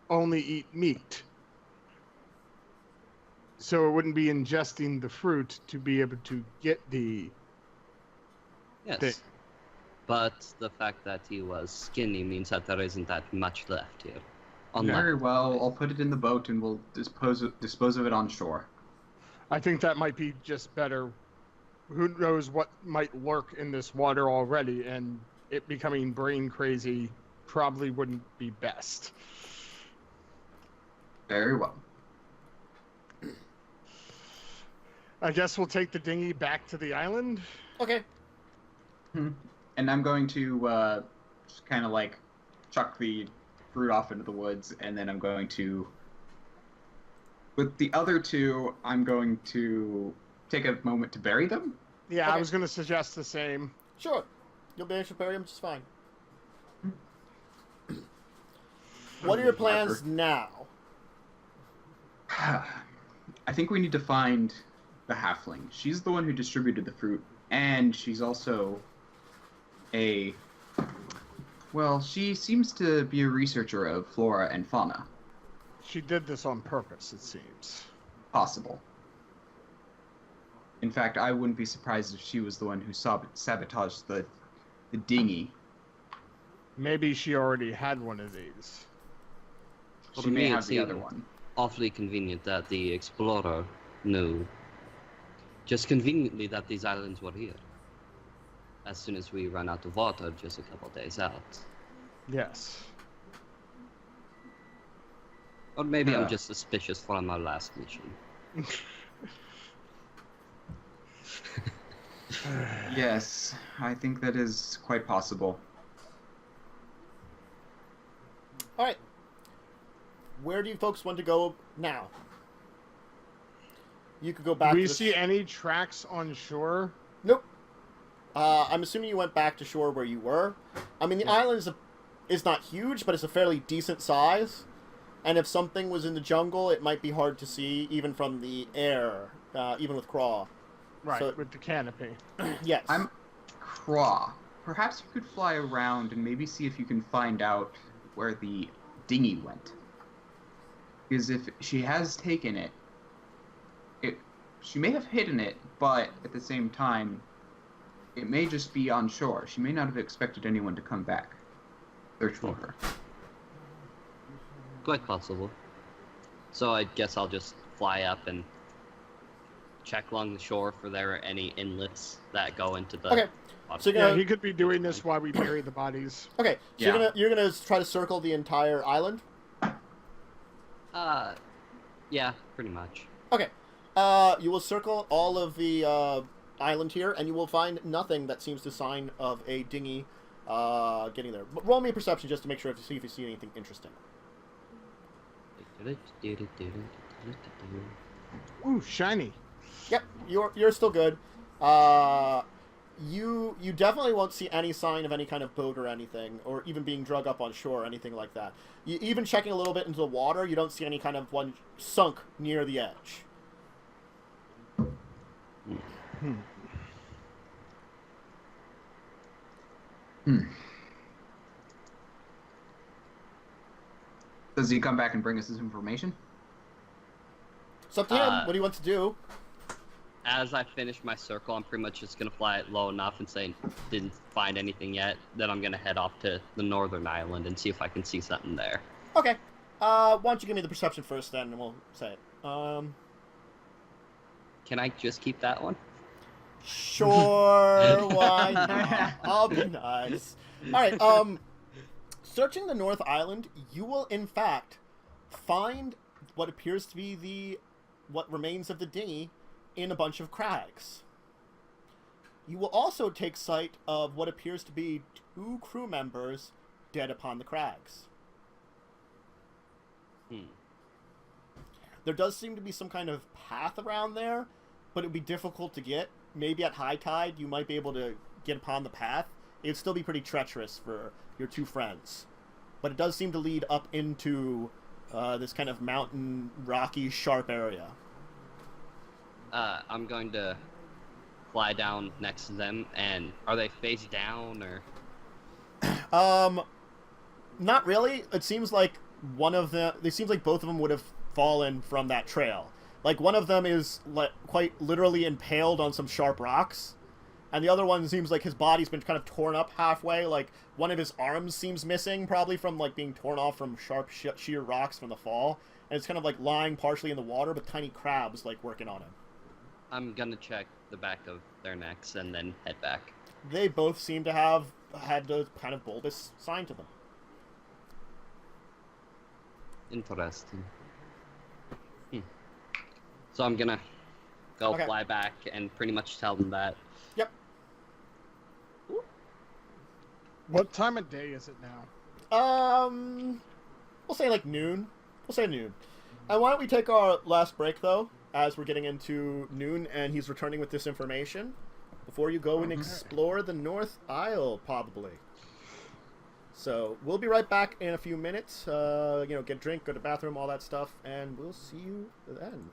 only eat meat. So it wouldn't be ingesting the fruit to be able to get the... Yes. Thing. But the fact that he was skinny means that there isn't that much left here. Very well, I'll put it in the boat and we'll dispose of it on shore. I think that might be just better. Who knows what might lurk in this water already, and it becoming brain crazy probably wouldn't be best. Very well. I guess we'll take the dinghy back to the island. Okay. And I'm going to just kind of like chuck the fruit off into the woods, and then I'm going to, with the other two, I'm going to take a moment to bury them. Yeah, Okay. I was going to suggest the same. Sure. You'll manage to bury him just fine. What are your plans now? I think we need to find the halfling. She's the one who distributed the fruit, and she's also well, she seems to be a researcher of flora and fauna. She did this on purpose, it seems. Possible. In fact, I wouldn't be surprised if she was the one who sabotaged the dinghy. Maybe she already had one of these. Well, She to may me, it have the other seemed one. awfully convenient that the explorer knew. Just conveniently that these islands were here. As soon as we run out of water, just a couple days out. Yes. Or maybe I'm just suspicious from our last mission. Yes, I think that is quite possible. All right. Where do you folks want to go now? You could go back. Do we to the see any tracks on shore? Nope. I'm assuming you went back to shore where you were. I mean, the island is not huge, but it's a fairly decent size. And if something was in the jungle, it might be hard to see, even from the air, even with craw. Right, So- with the canopy. Yes. I'm Craw. Perhaps you could fly around and maybe see if you can find out where the dinghy went. Because if she has taken it, she may have hidden it, but at the same time, it may just be on shore. She may not have expected anyone to come back. Search for her. Quite possible. So I guess I'll just fly up and check along the shore for there are any inlets that go into the... Okay. So you're Yeah, gonna, he could be doing this while we bury the bodies. okay. So Yeah. you're gonna try to circle the entire island. Yeah, pretty much. Okay. You will circle all of the island here, and you will find nothing that seems to sign of a dinghy getting there. But roll me a perception just to make sure to see if you see anything interesting. Ooh, shiny. Yep, you're still good. You definitely won't see any sign of any kind of boat or anything, or even being drug up on shore or anything like that. Even checking a little bit into the water, you don't see any kind of one sunk near the edge. Does he come back and bring us this information? It's up to him. What do you want to do? As I finish my circle, I'm pretty much just gonna fly it low enough and say, didn't find anything yet. Then I'm gonna head off to the northern island and see if I can see something there. Okay. Why don't you give me the perception first, then, and we'll say it. Can I just keep that one? Sure, why not? I'll be nice. Alright, searching the North Island, you will, in fact, find what appears to be what remains of the dinghy in a bunch of crags. You will also take sight of what appears to be 2 crew members dead upon the crags. There does seem to be some kind of path around there, but it would be difficult to get. Maybe at high tide you might be able to get upon the path. It would still be pretty treacherous for your 2 friends. But it does seem to lead up into this kind of mountain, rocky, sharp area. I'm going to fly down next to them, and are they face down, or...? Not really. It seems like it seems like both of them would have fallen from that trail. Like, one of them is quite literally impaled on some sharp rocks, and the other one seems like his body's been kind of torn up halfway. Like, one of his arms seems missing, probably from, like, being torn off from sharp, sheer rocks from the fall. And it's kind of, like, lying partially in the water with tiny crabs, like, working on him. I'm gonna check the back of their necks and then head back. They both seem to have had a kind of bulbous sign to them. Interesting. So I'm gonna go fly back and pretty much tell them that. Yep. What time of day is it now? We'll say like noon. We'll say noon. And why don't we take our last break, though, as we're getting into noon and he's returning with this information, before you go and explore the North Isle, probably. So we'll be right back in a few minutes. Get a drink, go to the bathroom, all that stuff, and we'll see you then.